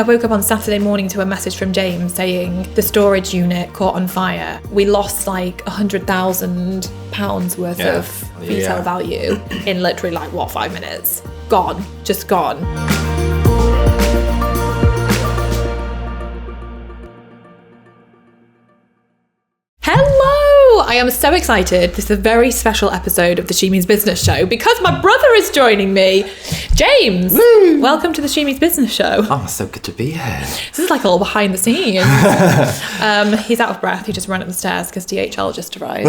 I woke up on Saturday morning to a message from James saying the storage unit caught on fire. We lost like £100,000 worth of retail value in literally 5 minutes. Gone, just gone. Hello! I am so excited. This is a very special episode of the She Means Business Show because my brother is joining me. James, woo! Welcome to the She Means Business Show. Oh, so good to be here. This is like all behind the scenes. He's out of breath. He just ran up the stairs because DHL just arrived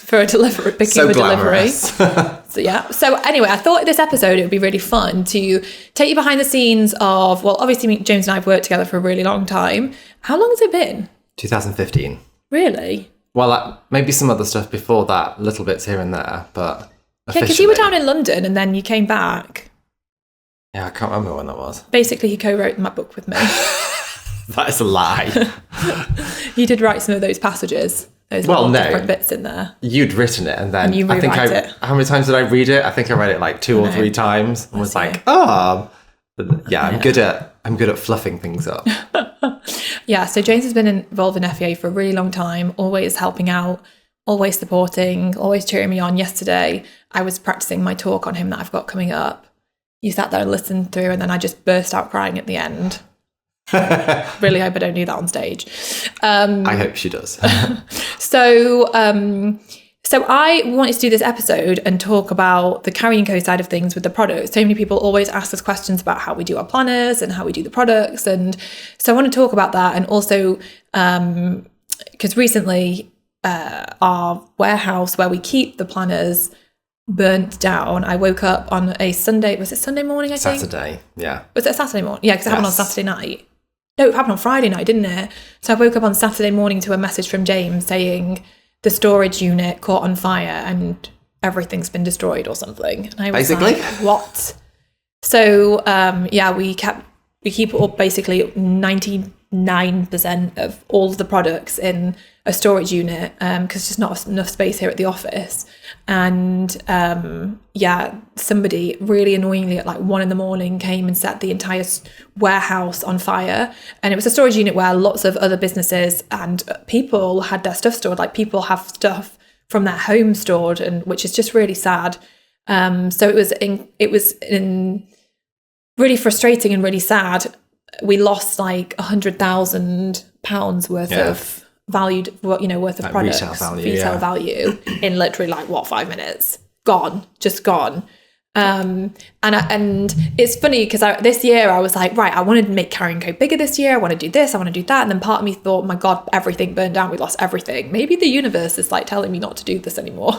for a delivery, picking a delivery. So anyway, I thought this episode it would be really fun to take you behind the scenes of, well, obviously James and I have worked together for a really long time. How long has it been? 2015. Really? Well, maybe some other stuff before that, little bits here and there, but officially. Yeah, because you were down in London and then you came back. Yeah, I can't remember when that was. Basically, he co-wrote my book with me. That is a lie. You did write some of those passages. Those different bits in there. You'd written it and then and you rewrite it. How many times did I read it? I think I read it like 2 or 3 times and was like, I'm good at fluffing things up. Yeah, so James has been involved in FEA for a really long time, always helping out, always supporting, always cheering me on. Yesterday, I was practicing my talk on him that I've got coming up. You sat there and listened through, and then I just burst out crying at the end. Really hope I don't do that on stage. I hope she does. So I wanted to do this episode and talk about the Carrie Co side of things with the products. So many people always ask us questions about how we do our planners and how we do the products. And so I want to talk about that. And also, because recently our warehouse where we keep the planners burnt down. I woke up on a Sunday. Was it Sunday morning, I think? Saturday, yeah. Was it Saturday morning? Yeah, because it happened on Saturday night. No, it happened on Friday night, didn't it? So I woke up on Saturday morning to a message from James saying the storage unit caught on fire and everything's been destroyed or something. And I was basically like, what? So we keep all basically 99% of all of the products in a storage unit because there's not enough space here at the office. And somebody really annoyingly at 1 a.m. came and set the entire warehouse on fire. And it was a storage unit where lots of other businesses and people had their stuff stored. Like people have stuff from their home stored, and which is just really sad. So it was really frustrating and really sad. We lost like £100,000 worth of valued, worth of products, retail value in literally 5 minutes. Gone, just gone. And it's funny because this year I was like, right, I want to make Carrie Co bigger this year. I want to do this, I want to do that. And then part of me thought, my God, everything burned down. We lost everything. Maybe the universe is telling me not to do this anymore.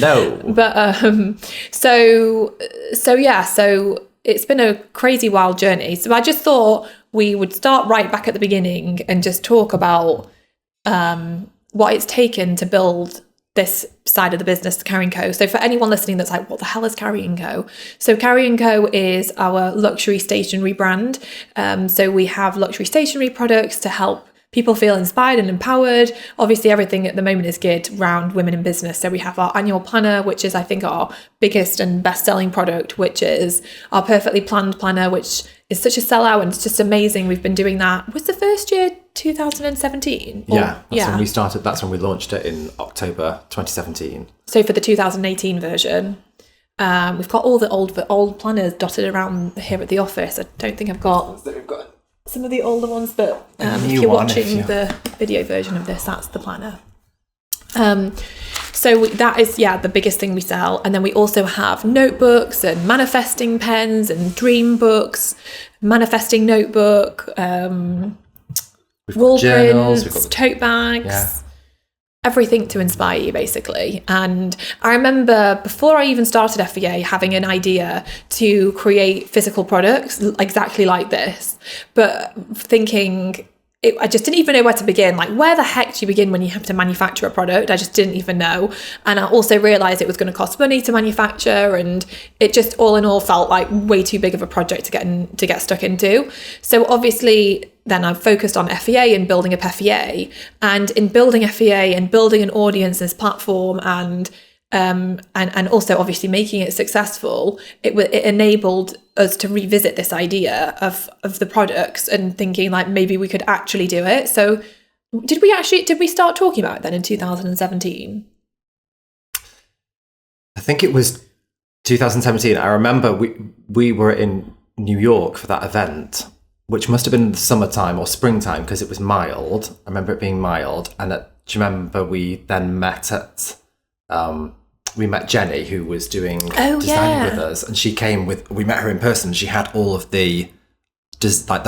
No. But so it's been a crazy wild journey. So I just thought we would start right back at the beginning and just talk about what it's taken to build this side of the business, Carrie Co. So for anyone listening that's like, what the hell is Carrie Co? So Carrie Co is our luxury stationery brand. So we have luxury stationery products to help people feel inspired and empowered. Obviously, everything at the moment is geared around women in business. So we have our annual planner, which is, I think, our biggest and best-selling product, which is our perfectly planned planner, which is such a sellout and it's just amazing. We've been doing that. Was the first year 2017? That's when we started. That's when we launched it in October 2017. So for the 2018 version, we've got all the old planners dotted around here at the office. I don't think I've got some of the older ones, but if you're watching the video version of this, that's the planner. So that is, the biggest thing we sell. And then we also have notebooks and manifesting pens and dream books, manifesting notebook, wall prints, tote bags, everything to inspire you, basically. And I remember before I even started FEA having an idea to create physical products exactly like this, but thinking I just didn't even know where to begin. Like, where the heck do you begin when you have to manufacture a product? I just didn't even know. And I also realized it was going to cost money to manufacture, and it just all in all felt like way too big of a project to get stuck into. So obviously then I focused on FEA and building up FEA, and in building FEA and building an audience, this platform, and and also obviously making it successful, it enabled us to revisit this idea of the products and thinking like maybe we could actually do it. So did we start talking about it then in 2017? I think it was 2017. I remember we were in New York for that event, which must have been the summertime or springtime because it was mild. I remember it being mild. And do you remember we then met at... we met Jenny, who was doing design with us, and she came we met her in person. She had all of the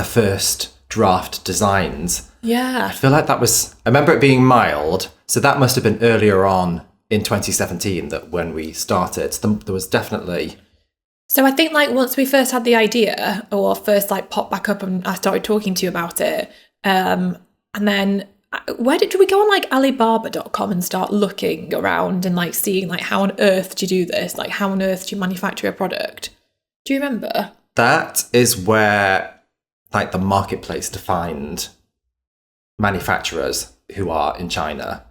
first draft designs. Yeah. I feel like I remember it being mild. So that must have been earlier on in 2017 that when we started, there was definitely... So I think like once we first had the idea or first like popped back up and I started talking to you about it, and then where did we go on like Alibaba.com and start looking around and like seeing like how on earth do you do this? Like how on earth do you manufacture a product? Do you remember? That is where like the marketplace to find manufacturers who are in China.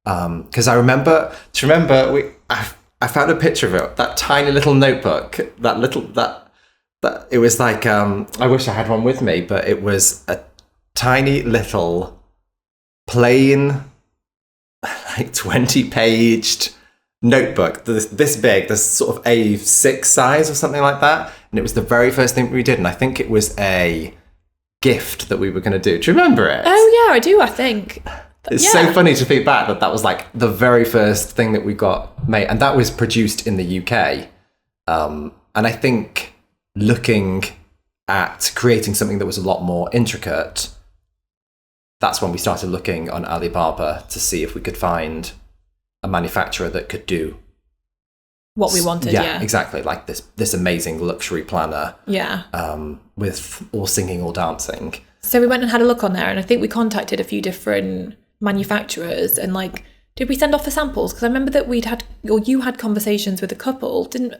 Because I remember, I found a picture of it, that tiny little notebook, that it was like, I wish I had one with me, but it was a tiny little plain, like 20-paged notebook, this big, this sort of A6 size or something like that. And it was the very first thing we did. And I think it was a gift that we were going to do. Do you remember it? Oh, yeah, I do, I think. It's so funny to think back that was like the very first thing that we got made. And that was produced in the UK. And I think looking at creating something that was a lot more intricate, that's when we started looking on Alibaba to see if we could find a manufacturer that could do what we wanted. Yeah, exactly. Like this amazing luxury planner. Yeah. With all singing, all dancing. So we went and had a look on there, and I think we contacted a few different manufacturers. And like, did we send off for samples? Because I remember that you had conversations with a couple, didn't?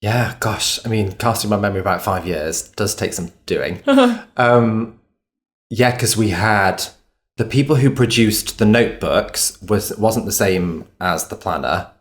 Yeah. Gosh, I mean, casting my memory about 5 years does take some doing. Yeah, because we had the people who produced the notebooks wasn't the same as the planner.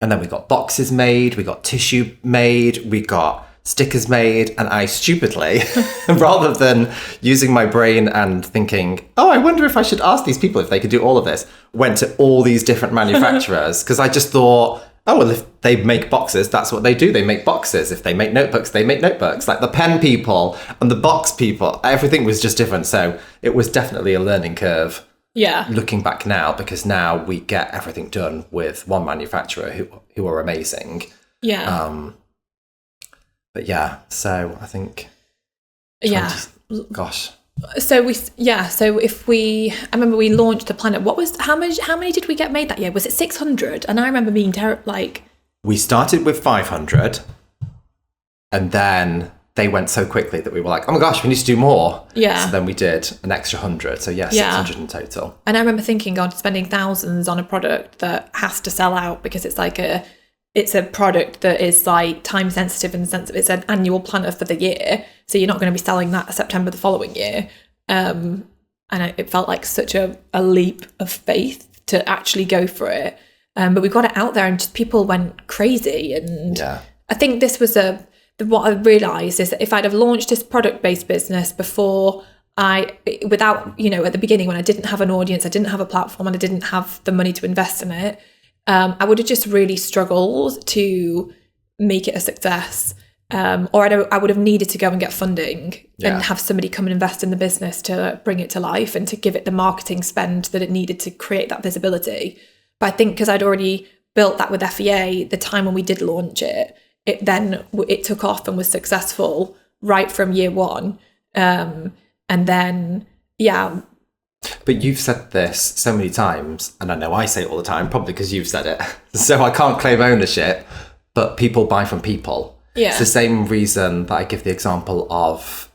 And then we got boxes made, we got tissue made, we got stickers made, and I stupidly, rather than using my brain and thinking, oh, I wonder if I should ask these people if they could do all of this, went to all these different manufacturers because I just thought, oh, well, if they make boxes, that's what they do. They make boxes. If they make notebooks, they make notebooks. Like the pen people and the box people, everything was just different. So it was definitely a learning curve. Yeah. Looking back now, because now we get everything done with one manufacturer who are amazing. Yeah. But yeah, so I think. Gosh. So I remember we launched the planet. How many did we get made that year? Was it 600? And I remember being we started with 500 and then they went so quickly that we were like, oh my gosh, we need to do more. Yeah. So then we did an extra 100. So yeah, 600 in total. And I remember thinking, God, spending thousands on a product that has to sell out because it's like it's a product that is like time sensitive in the sense of it's an annual planner for the year. So you're not going to be selling that September the following year. And it felt like such a leap of faith to actually go for it. But we got it out there and just people went crazy. And I think this was what I realised is that if I'd have launched this product-based business before at the beginning when I didn't have an audience, I didn't have a platform and I didn't have the money to invest in it, I would have just really struggled to make it a success. Or I would have needed to go and get funding and have somebody come and invest in the business to bring it to life and to give it the marketing spend that it needed to create that visibility. But I think because I'd already built that with FEA, the time when we did launch it, it took off and was successful right from year one. And then, yeah. But you've said this so many times, and I know I say it all the time, probably because you've said it. So I can't claim ownership, but people buy from people. Yeah. It's the same reason that I give the example of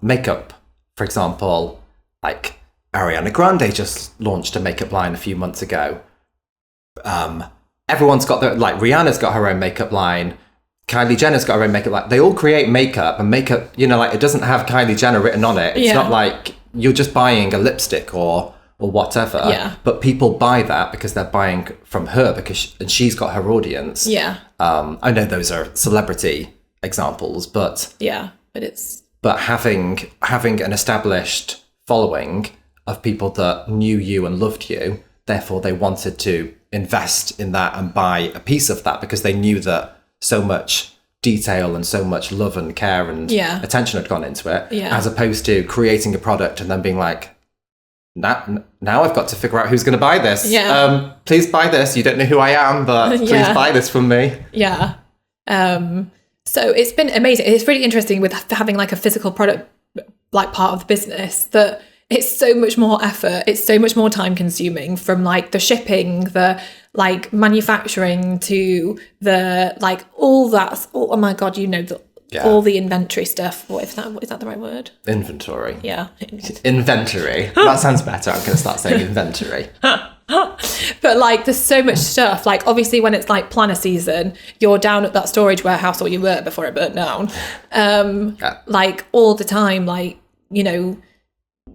makeup. For example, like Ariana Grande just launched a makeup line a few months ago. Everyone's got Rihanna's got her own makeup line. Kylie Jenner's got her own makeup line. They all create makeup, and makeup, it doesn't have Kylie Jenner written on it. It's not like you're just buying a lipstick or or whatever. Yeah. But people buy that because they're buying from her and she's got her audience. Yeah. I know those are celebrity examples, but but having an established following of people that knew you and loved you, therefore they wanted to invest in that and buy a piece of that because they knew that so much detail and so much love and care and attention had gone into it, as opposed to creating a product and then being like, now I've got to figure out who's going to buy this. Please buy this. You don't know who I am, but please buy this from me. So it's been amazing. It's really interesting with having like a physical product like part of the business, that it's so much more effort. It's so much more time consuming, from like the shipping, the like manufacturing, to the like all that. Oh my God, all the inventory stuff. What is that the right word? Inventory. Yeah. Inventory. That sounds better. I'm going to start saying inventory. But like there's so much stuff. Like obviously when it's like planner season, you're down at that storage warehouse, or you were before it burnt down. Like all the time, like,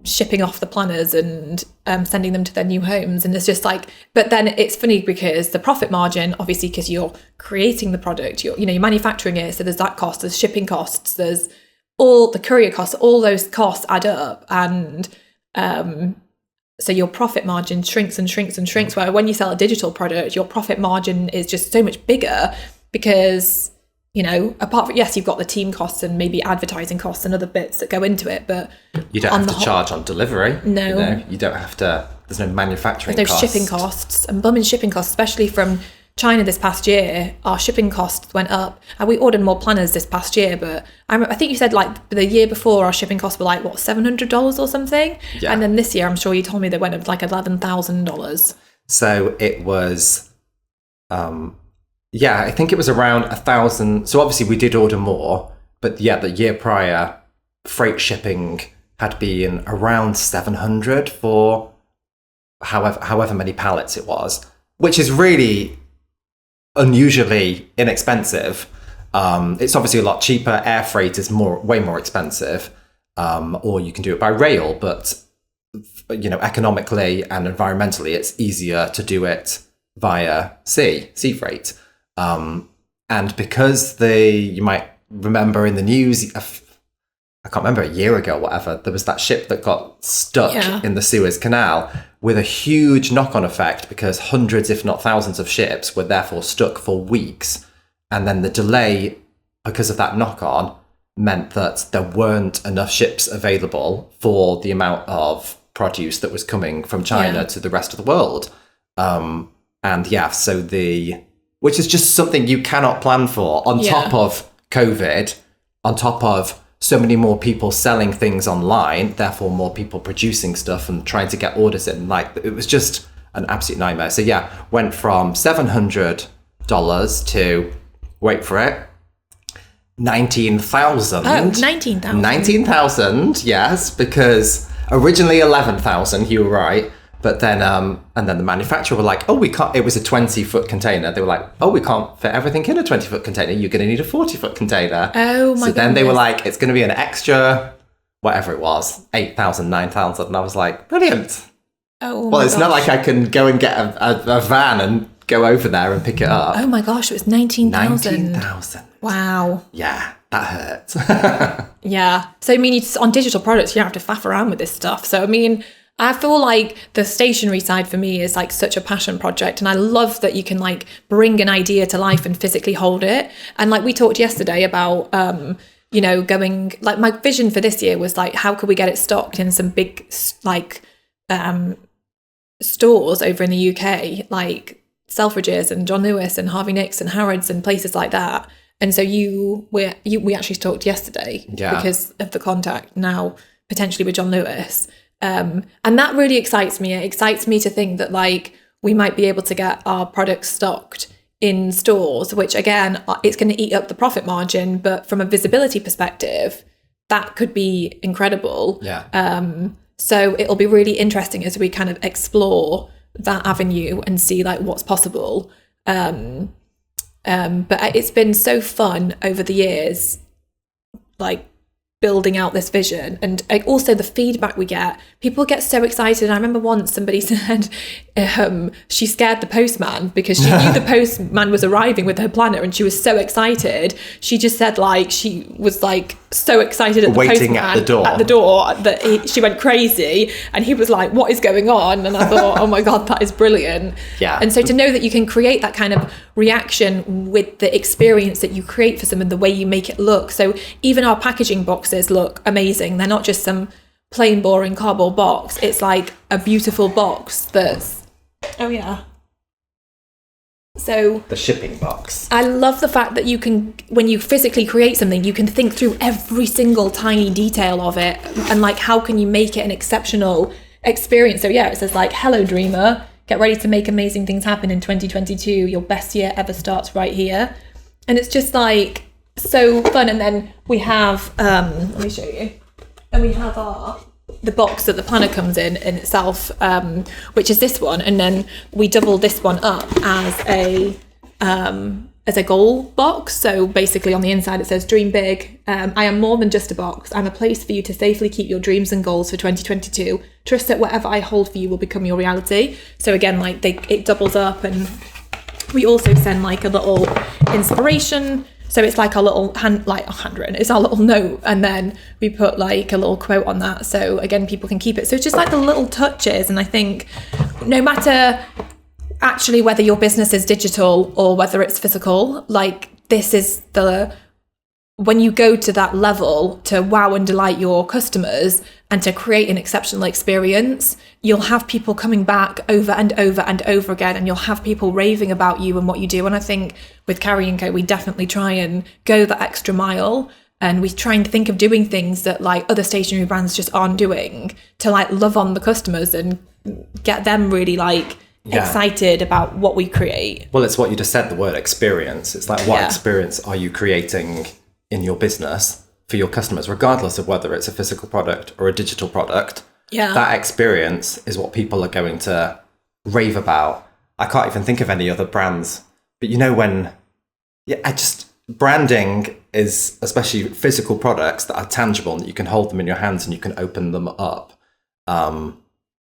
shipping off the planners and sending them to their new homes. And it's just like, but then it's funny because the profit margin, obviously, because you're creating the product, you're manufacturing it. So there's that cost, there's shipping costs, there's all the courier costs, all those costs add up. And so your profit margin shrinks and shrinks and shrinks. Where when you sell a digital product, your profit margin is just so much bigger because, apart from, yes, you've got the team costs and maybe advertising costs and other bits that go into it, but you don't have to charge on delivery. No. You don't have to, there's no manufacturing costs. There's shipping costs and blooming shipping costs, especially from China this past year. Our shipping costs went up, and we ordered more planners this past year, but I think you said like the year before our shipping costs were like, what, $700 or something? Yeah. And then this year, I'm sure you told me they went up like $11,000. So it was, I think it was around 1,000. So obviously we did order more, but the year prior, freight shipping had been around 700 for however many pallets it was, which is really unusually inexpensive. It's obviously a lot cheaper. Air freight is way more expensive, or you can do it by rail, but economically and environmentally, it's easier to do it via sea freight. And because you might remember in the news, I can't remember, a year ago, whatever, there was that ship that got stuck in the Suez Canal, with a huge knock-on effect because hundreds, if not thousands of ships were therefore stuck for weeks. And then the delay because of that knock-on meant that there weren't enough ships available for the amount of produce that was coming from China to the rest of the world. Which is just something you cannot plan for, on top of COVID, on top of so many more people selling things online, therefore more people producing stuff and trying to get orders in. Like, it was just an absolute nightmare. So went from $700 to, wait for it, 19,000. Oh, 19,000. 19,000, yes, because originally 11,000, you were right. But then, and then the manufacturer were like, oh, we can't, it was a 20-foot container. They were like, oh, we can't fit everything in a 20-foot container. You're going to need a 40-foot container. Oh, my So then they were like, it's going to be an extra, whatever it was, 8,000, 9,000. And I was like, brilliant. Oh, well, it's not like I can go and get a van and go over there and pick it up. Oh, my gosh, it was 19,000. 19,000. Wow. Yeah, that hurts. Yeah. So, I mean, on digital products, you don't have to faff around with this stuff. So, I mean, I feel like the stationery side for me is like such a passion project. And I love that you can like bring an idea to life and physically hold it. And like we talked yesterday about, going, like my vision for this year was like, how could we get it stocked in some big, like, stores over in the UK, like Selfridges and John Lewis and Harvey Nicks and Harrods and places like that. And so we actually talked yesterday because of the contact now potentially with John Lewis. And that really excites me. It excites me to think that like we might be able to get our products stocked in stores, which again, it's going to eat up the profit margin, but from a visibility perspective, that could be incredible. Yeah. So it'll be really interesting as we kind of explore that avenue and see like what's possible. But it's been so fun over the years, like building out this vision. And also the feedback we get, people get so excited. I remember once somebody said she scared the postman because she knew the postman was arriving with her planner, and she was so excited. She just said like she was like so excited at the waiting postman at the door that she went crazy, and he was like, what is going on? And I thought, oh my God, that is brilliant. Yeah. And so to know that you can create that kind of reaction with the experience that you create for someone, the way you make it look. So even our packaging boxes look amazing. They're not just some plain boring cardboard box. It's like a beautiful box that's, oh yeah. So the shipping box. I love the fact that you can, when you physically create something, you can think through every single tiny detail of it, and like how can you make it an exceptional experience. So yeah, it says like, hello dreamer, get ready to make amazing things happen in 2022. Your best year ever starts right here. And it's just like so fun. And then we have let me show you, and we have the box that the planner comes in itself, which is this one, and then we double this one up as a goal box. So basically on the inside it says dream big, I am more than just a box, I'm a place for you to safely keep your dreams and goals for 2022. Trust that whatever I hold for you will become your reality. So again, like it doubles up, and we also send like a little inspiration. So it's like our little handwritten, it's our little note, and then we put like a little quote on that. So again, people can keep it. So it's just like the little touches. And I think no matter actually whether your business is digital or whether it's physical, like this is when you go to that level to wow and delight your customers and to create an exceptional experience, you'll have people coming back over and over and over again, and you'll have people raving about you and what you do. And I think with Carrie Co, we definitely try and go that extra mile, and we try and think of doing things that like other stationery brands just aren't doing, to like love on the customers and get them really like excited about what we create. Well, it's what you just said, the word experience. It's like, what experience are you creating in your business for your customers, regardless of whether it's a physical product or a digital product? That experience is what people are going to rave about. I can't even think of any other brands, but you know, branding is, especially physical products that are tangible and you can hold them in your hands and you can open them up,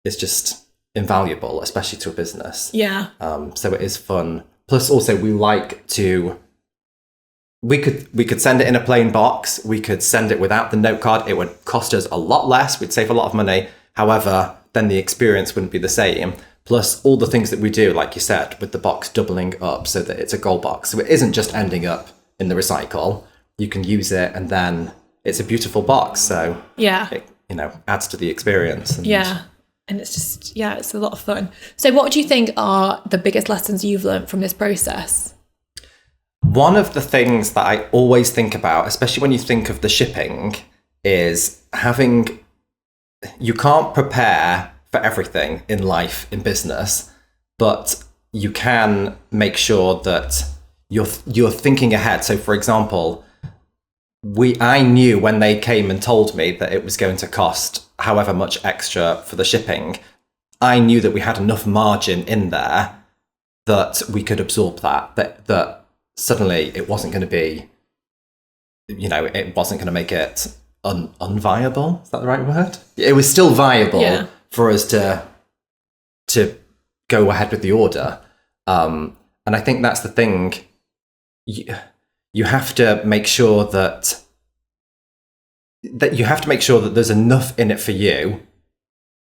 is just invaluable, especially to a business. So it is fun. Plus also we could send it in a plain box. We could send it without the note card. It would cost us a lot less. We'd save a lot of money. However, then the experience wouldn't be the same. Plus all the things that we do, like you said, with the box doubling up so that it's a gold box. So it isn't just ending up in the recycle. You can use it, and then it's a beautiful box. So it, adds to the experience. And it's just, it's a lot of fun. So what do you think are the biggest lessons you've learned from this process? One of the things that I always think about, especially when you think of the shipping, is you can't prepare for everything in life, in business, but you can make sure that you're thinking ahead. So for example, I knew when they came and told me that it was going to cost however much extra for the shipping, I knew that we had enough margin in there that we could absorb that suddenly it wasn't going to be, it wasn't going to make it unviable. Is that the right word? It was still viable for us to go ahead with the order. And I think that's the thing. You have to make sure that there's enough in it for you,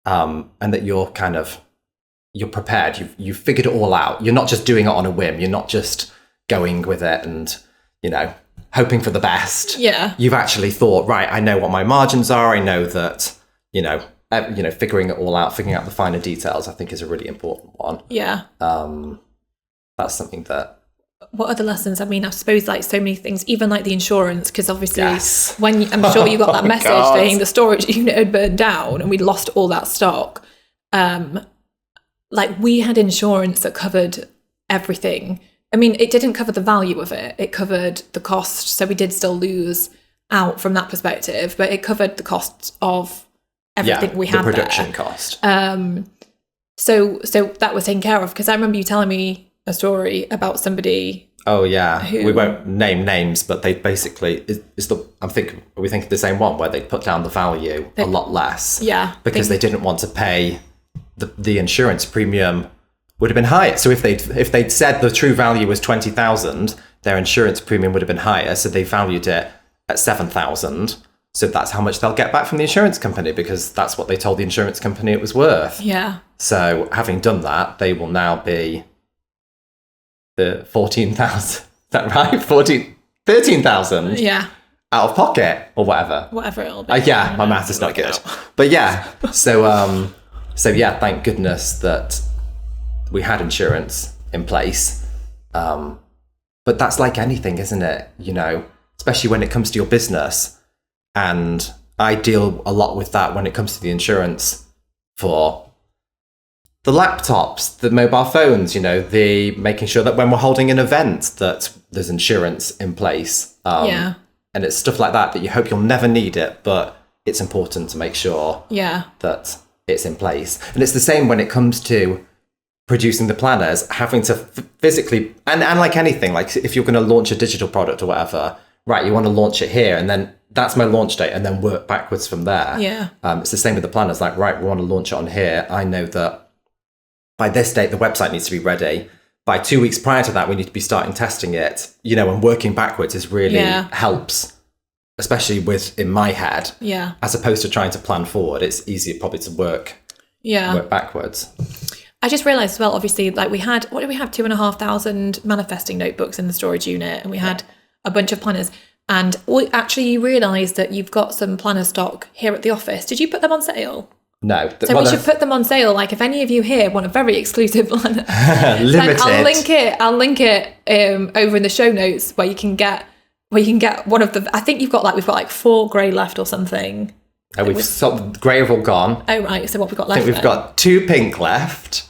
and that you're prepared. You've figured it all out. You're not just doing it on a whim. You're not just going with it and hoping for the best. You've actually thought, right, I know what my margins are. I know that figuring it all out, figuring out the finer details, I think is a really important one. That's something that. What other lessons? I mean, I suppose like so many things, even like the insurance, because obviously when I'm sure you got that message saying the storage unit had burned down and we'd lost all that stock. Like we had insurance that covered everything. I mean, it didn't cover the value of it. It covered the cost. So we did still lose out from that perspective, but it covered the cost of everything we had the production there. cost. So that was taken care of, because I remember you telling me a story about somebody. Oh yeah, we won't name names, but they basically are we thinking the same one where they put down the value a lot less? Yeah, because they didn't want to pay the insurance premium would have been higher. So if they'd said the true value was 20,000, their insurance premium would have been higher. So they valued it at 7,000. So that's how much they'll get back from the insurance company because that's what they told the insurance company it was worth. Yeah. So having done that, they will now be the 14,000. Is that right? 13,000. Yeah. Out of pocket or whatever. Whatever it'll be. Yeah, my math is not good. But yeah, so yeah, thank goodness that we had insurance in place. But that's like anything, isn't it? You know, especially when it comes to your business. And I deal a lot with that when it comes to the insurance for the laptops, the mobile phones, you know, the making sure that when we're holding an event that there's insurance in place. Yeah. And it's stuff like that you hope you'll never need it, but it's important to make sure that it's in place. And it's the same when it comes to producing the planners, having to physically, and like anything, like if you're going to launch a digital product or whatever, right, you want to launch it here and then that's my launch date and then work backwards from there. Yeah. It's the same with the planners, like, right, we want to launch it on here. I know that by this date, the website needs to be ready. By 2 weeks prior to that, we need to be starting testing it, you know, and working backwards is really helps, especially in my head, as opposed to trying to plan forward. It's easier probably to work backwards. I just realised as well, obviously, like we had 2,500 manifesting notebooks in the storage unit and we had a bunch of planners. And actually you realise that you've got some planner stock here at the office. Did you put them on sale? No. So we should put them on sale. Like if any of you here want a very exclusive planner, limited. I'll link it over in the show notes where you can get one of the. I think we've got like 4 grey left or something. Oh, the grey have all gone. Oh right. So what we've got left? I think we've got 2 pink left.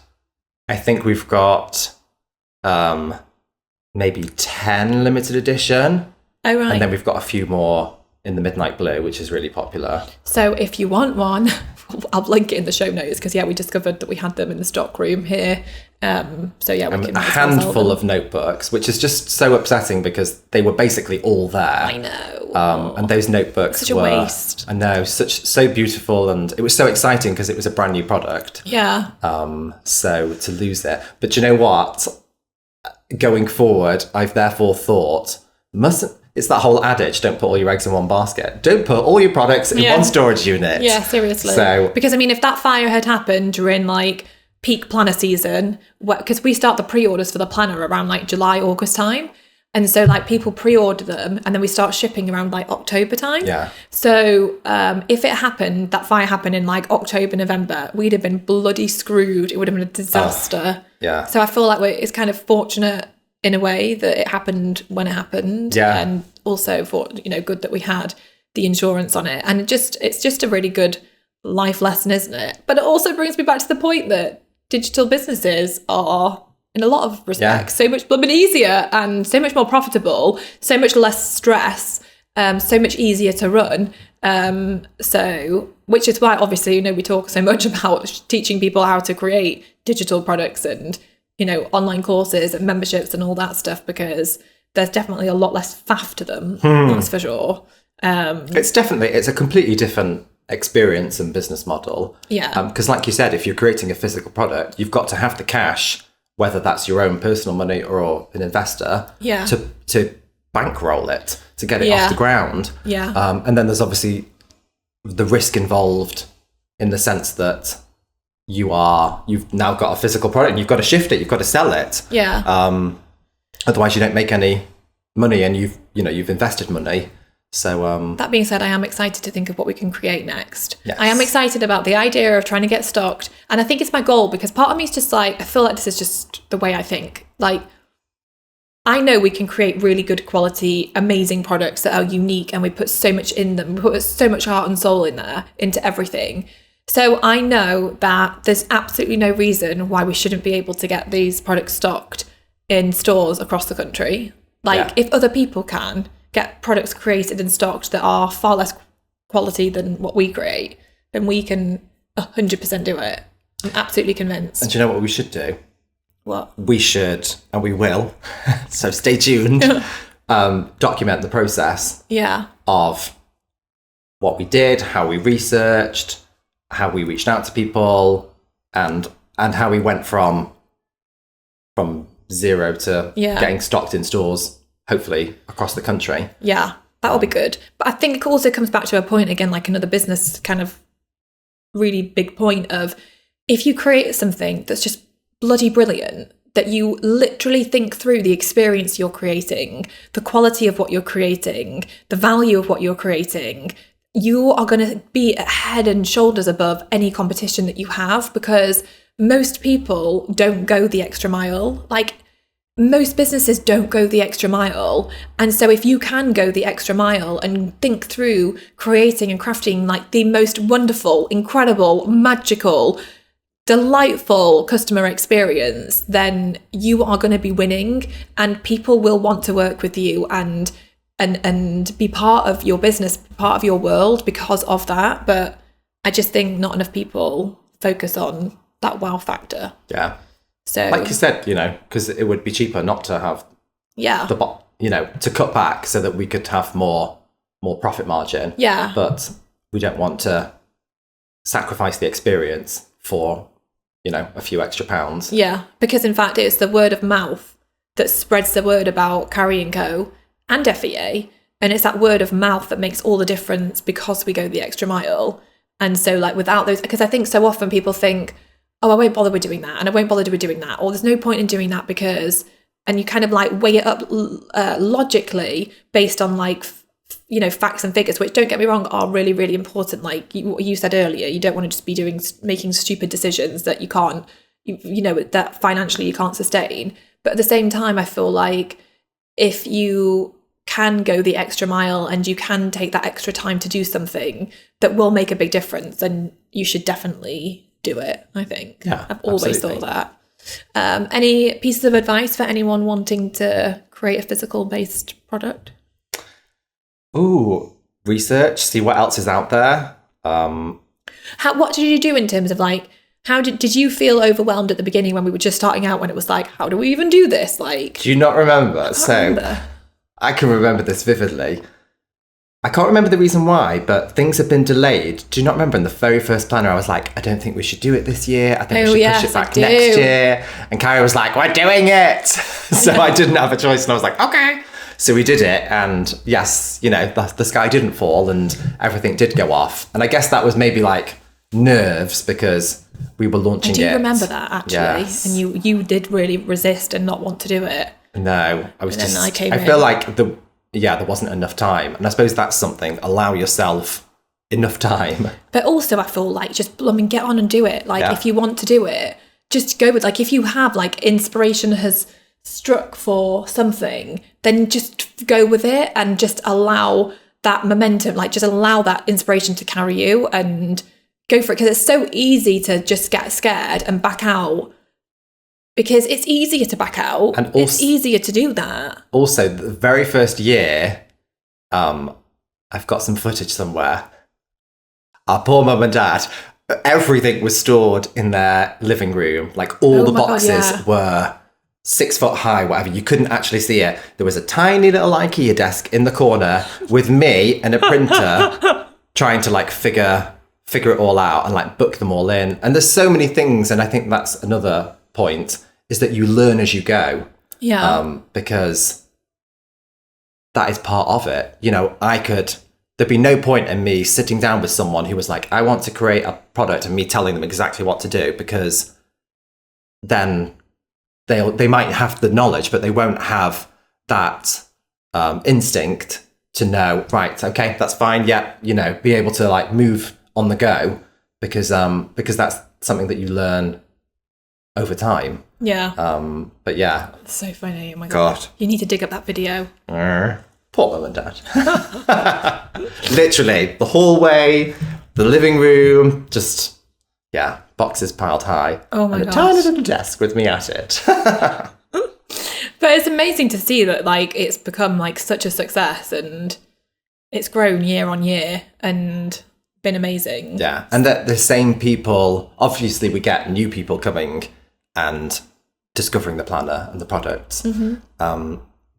I think we've got maybe 10 limited edition. Oh right. And then we've got a few more in the midnight blue, which is really popular. So if you want one, I'll link it in the show notes because we discovered that we had them in the stock room here. So yeah, we can a handful of notebooks, which is just so upsetting because they were basically all there. I know. And those notebooks such a waste. I know, so beautiful, and it was so exciting because it was a brand new product. Yeah. So to lose it, but you know what? Going forward, I've therefore thought it's that whole adage, don't put all your eggs in one basket. Don't put all your products in one storage unit. Yeah, seriously. Because, I mean, if that fire had happened during, like, peak planner season, because we start the pre-orders for the planner around, like, July, August time. And so, like, people pre-order them and then we start shipping around, like, October time. Yeah. So if that fire happened in, like, October, November, we'd have been bloody screwed. It would have been a disaster. Yeah. So I feel like it's kind of fortunate in a way that it happened when it happened, and also for good that we had the insurance on it, and it's just a really good life lesson, isn't it? But it also brings me back to the point that digital businesses are, in a lot of respects, so much blooming easier and so much more profitable, so much less stress, so much easier to run. So which is why obviously we talk so much about teaching people how to create digital products and online courses and memberships and all that stuff, because there's definitely a lot less faff to them. That's for sure. It's a completely different experience and business model. Yeah. Because like you said, if you're creating a physical product, you've got to have the cash, whether that's your own personal money or an investor, to bankroll it, to get it off the ground. Yeah. And then there's obviously the risk involved in the sense that you've now got a physical product and you've got to shift it, you've got to sell it. Yeah. Otherwise you don't make any money, and you've invested money. So that being said, I am excited to think of what we can create next. Yes. I am excited about the idea of trying to get stocked, and I think it's my goal, because part of me is just like, I feel like this is just the way I think. Like, I know we can create really good quality, amazing products that are unique, and we put so much in them. We put so much heart and soul into everything. So I know that there's absolutely no reason why we shouldn't be able to get these products stocked in stores across the country. Like, if other people can get products created and stocked that are far less quality than what we create, then we can 100% do it. I'm absolutely convinced. And do you know what we should do? What? we should, and we will, so stay tuned, document the process Yeah. of what we did, how we researched, how we reached out to people, and how we went from zero to getting stocked in stores, hopefully across the country. Yeah, that'll be good. But I think it also comes back to a point again, like another business kind of really big point of, if you create something that's just bloody brilliant, that you literally think through the experience you're creating, the quality of what you're creating, the value of what you're creating, you are going to be head and shoulders above any competition that you have, because most people don't go the extra mile. Like, most businesses don't go the extra mile. And so if you can go the extra mile and think through creating and crafting like the most wonderful, incredible, magical, delightful customer experience, then you are going to be winning, and people will want to work with you and be part of your business, part of your world because of that. But I just think not enough people focus on that wow factor. Yeah. So, like you said, because it would be cheaper not to have to cut back so that we could have more profit margin. Yeah. But we don't want to sacrifice the experience for, a few extra pounds. Yeah, because in fact it's the word of mouth that spreads the word about Carrie Co and FEA, and it's that word of mouth that makes all the difference because we go the extra mile. And so like without those, because I think so often people think, oh, I won't bother with doing that, and I won't bother with doing that, or there's no point in doing that because, and you kind of like weigh it up logically based on like facts and figures, which, don't get me wrong, are really, really important. Like what you said earlier, you don't want to just be making stupid decisions that you can't, that financially you can't sustain. But at the same time, I feel like if you can go the extra mile and you can take that extra time to do something that will make a big difference, then you should definitely do it, I think. Yeah, I've always thought that. Any pieces of advice for anyone wanting to create a physical based product? Ooh, research, see what else is out there. What did you do in terms of like, how did you feel overwhelmed at the beginning when we were just starting out, when it was like, how do we even do this? Like, do you not remember? Remember. I can remember this vividly. I can't remember the reason why, but things have been delayed. Do you not remember in the very first planner, I was like, I don't think we should do it this year. I think we should push it back next year. And Carrie was like, we're doing it. So I didn't have a choice, and I was like, okay. So we did it, and yes, the sky didn't fall and everything did go off. And I guess that was maybe like nerves because we were launching it. I do remember that, actually. Yes. And you did really resist and not want to do it. No, I was just, I feel like there wasn't enough time. And I suppose that's something, allow yourself enough time. But also I feel like just, get on and do it. Like if you want to do it, just go with, like, if you have like inspiration has struck for something, then just go with it and just allow that momentum, like just allow that inspiration to carry you and go for it. Because it's so easy to just get scared and back out, because it's easier to back out, and also, it's easier to do that. Also, the very first year, I've got some footage somewhere. Our poor mum and dad, everything was stored in their living room. Like all the boxes were 6 foot high, whatever. You couldn't actually see it. There was a tiny little IKEA desk in the corner with me and a printer trying to like figure it all out and like book them all in. And there's so many things, and I think that's another point, is that you learn as you go. Yeah. Because that is part of it. There'd be no point in me sitting down with someone who was like, I want to create a product, and me telling them exactly what to do, because then they might have the knowledge, but they won't have that instinct to know, right, okay, that's fine. Yeah. Be able to like move on the go, because that's something that you learn over time. Yeah. But yeah. It's so funny. Oh my God. You need to dig up that video. Poor mum and dad. Literally, the hallway, the living room, just, boxes piled high. Oh my God. And a tiny little desk with me at it. But it's amazing to see that like it's become like such a success, and it's grown year on year and been amazing. Yeah. And that the same people, obviously we get new people coming and discovering the planner and the products.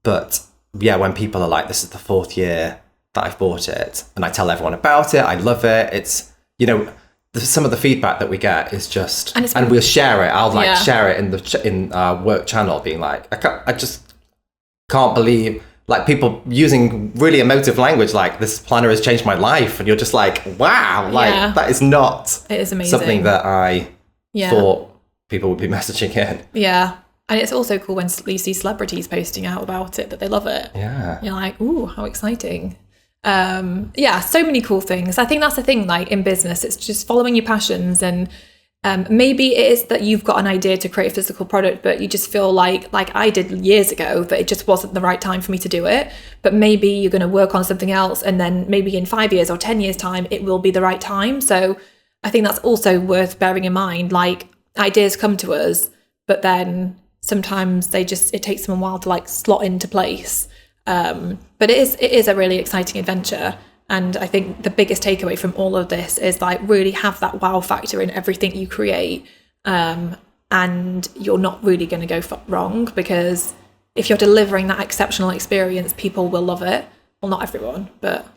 But yeah, when people are like, this is the 4th year that I've bought it, and I tell everyone about it, I love it. It's, you know, some of the feedback that we get is just, and we'll share it. I'll like share it in our work channel, being like, I just can't believe, like, people using really emotive language, like, this planner has changed my life, and you're just like, wow, like that is not it is amazing. Something that I thought people would be messaging in. Yeah. And it's also cool when you see celebrities posting out about it, that they love it. Yeah. You're like, ooh, how exciting. So many cool things. I think that's the thing, like, in business, it's just following your passions. And maybe it is that you've got an idea to create a physical product, but you just feel like I did years ago, that it just wasn't the right time for me to do it. But maybe you're going to work on something else, and then maybe in 5 years or 10 years time, it will be the right time. So I think that's also worth bearing in mind. Like, ideas come to us, but then sometimes it takes them a while to like slot into place. But it is a really exciting adventure. And I think the biggest takeaway from all of this is like, really have that wow factor in everything you create. And you're not really going to go wrong, because if you're delivering that exceptional experience, people will love it. Well, not everyone, but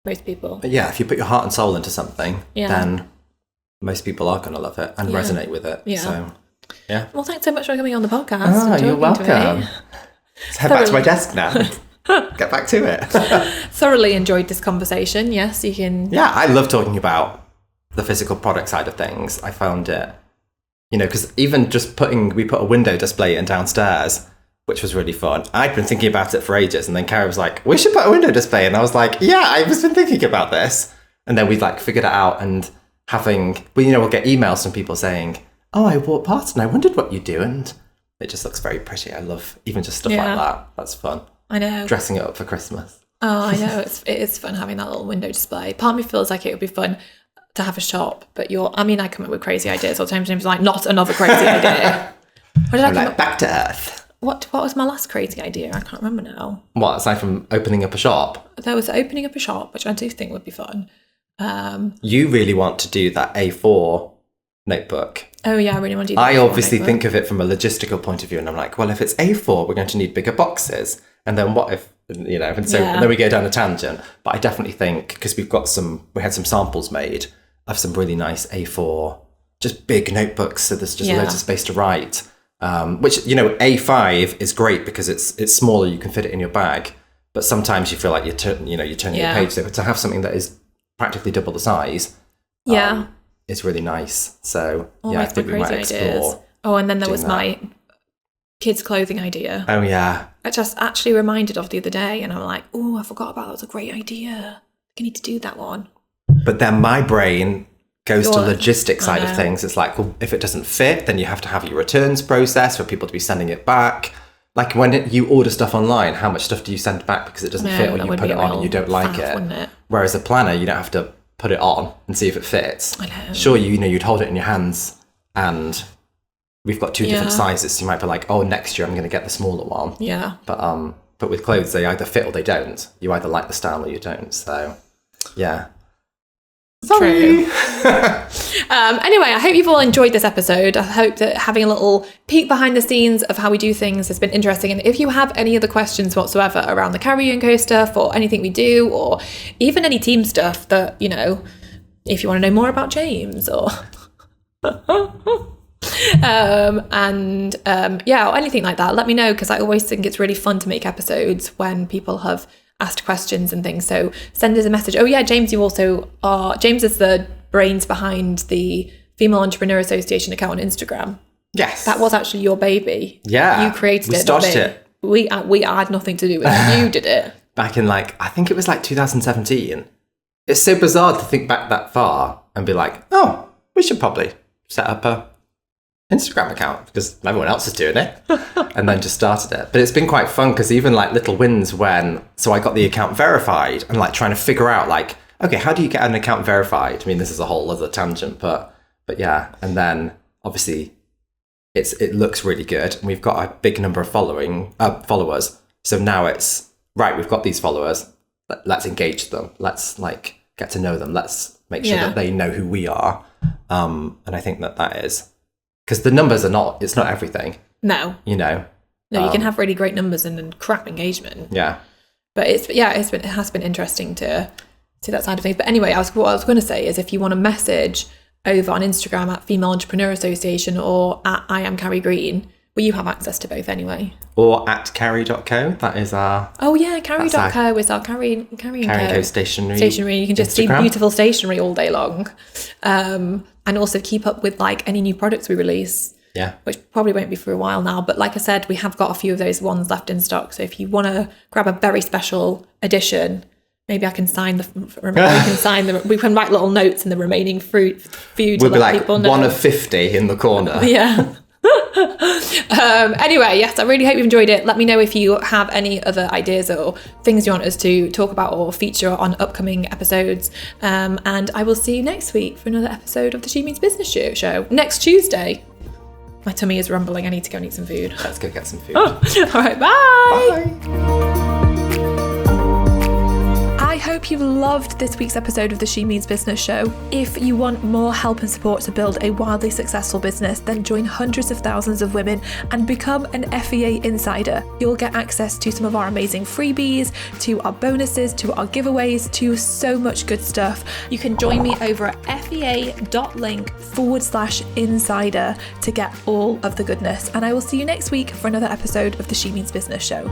most people. But yeah, if you put your heart and soul into something, then most people are going to love it and resonate with it. Yeah. So, yeah. Well, thanks so much for coming on the podcast. Oh, you're welcome. Let's head back to my desk now. Get back to it. Thoroughly enjoyed this conversation. Yes, you can. Yeah, I love talking about the physical product side of things. I found it, you know, because even just we put a window display in downstairs, which was really fun. I'd been thinking about it for ages, and then Carrie was like, we should put a window display. And I was like, yeah, I've just been thinking about this. And then we like figured it out, and we'll get emails from people saying, oh, I bought parts and I wondered what you do. And it just looks very pretty. I love even just stuff like that. That's fun. I know. Dressing it up for Christmas. Oh, I know. It is fun having that little window display. Part of me feels like it would be fun to have a shop, but I come up with crazy ideas all the time. James is like, not another crazy idea. What did I come up? Back to earth. What was my last crazy idea? I can't remember now. What, aside from opening up a shop? There was opening up a shop, which I do think would be fun. You really want to do that A4 notebook. Oh yeah, I really want to do that. I obviously think of it from a logistical point of view, and I'm like, well, if it's A4, we're going to need bigger boxes. And then what if, you know, and then we go down a tangent. But I definitely think, because we had some samples made of some really nice A4, just big notebooks. So there's just loads of space to write. Which, you know, A5 is great because it's smaller, you can fit it in your bag. But sometimes you feel like you're turning your page. So to have something that is practically double the size, it's really nice. So I think we might explore. Oh, and then there was my kids' clothing idea. Oh yeah, I just actually reminded of the other day, and I'm like, oh, I forgot about that. That was a great idea. I need to do that one. But then my brain goes to logistics side of things. It's like, well, if it doesn't fit, then you have to have your returns process for people to be sending it back. Like when you order stuff online, how much stuff do you send back because it doesn't fit, or you put it on and you don't like it? Whereas a planner, you don't have to put it on and see if it fits. I know. Sure, you'd hold it in your hands, and we've got two different sizes. So you might be like, oh, next year I'm going to get the smaller one. Yeah. But with clothes, they either fit or they don't. You either like the style or you don't. So, yeah. Sorry. Anyway, I hope you've all enjoyed this episode. I hope that having a little peek behind the scenes of how we do things has been interesting. And if you have any other questions whatsoever around the Carrie Co stuff, or anything we do, or even any team stuff that, you know, if you want to know more about James, or or anything like that, let me know, because I always think it's really fun to make episodes when people have asked questions and things. So send us a message. Oh yeah, James, James is the brains behind the Female Entrepreneur Association account on Instagram. Yes, that was actually your baby. Yeah, you created it. We started it. We had nothing to do with it. You did it back in I think it was 2017. It's so bizarre to think back that far and be like, oh, we should probably set up a Instagram account because everyone else is doing it, and then just started it. But it's been quite fun because even little wins so I got the account verified, and trying to figure out okay, how do you get an account verified? I mean, this is a whole other tangent, but yeah. And then obviously it looks really good, and we've got a big number of followers. So now it's right. We've got these followers. Let's engage them. Let's get to know them. Let's make sure that they know who we are. And I think that is. Because the numbers it's not everything. No. You know? No, you can have really great numbers and crap engagement. Yeah. But it has been interesting to see that side of things. But anyway, what I was going to say is if you want to message over on Instagram at Female Entrepreneur Association or at I am Carrie Green, well, you have access to both anyway. Or at Carrie.co. That is our... Oh, yeah, Carrie.co is our Carrie Co stationery. You can just see beautiful stationery all day long. And also keep up with like any new products we release. Yeah. Which probably won't be for a while now. But like I said, we have got a few of those ones left in stock. So if you want to grab a very special edition, maybe I can sign we can write little notes in the remaining food We'll be like one of 50 in the corner. Yeah. Anyway, yes, I really hope you've enjoyed it. Let me know if you have any other ideas or things you want us to talk about or feature on upcoming episodes. And I will see you next week for another episode of the She Means Business Show next Tuesday. My tummy is rumbling. I need to go and eat some food. Let's go get some food. All right, bye. Bye. I hope you loved this week's episode of the She Means Business Show. If you want more help and support to build a wildly successful business, then join hundreds of thousands of women and become an FEA insider. You'll get access to some of our amazing freebies, to our bonuses, to our giveaways, to so much good stuff. You can join me over at fea.link/insider to get all of the goodness. And I will see you next week for another episode of the She Means Business Show.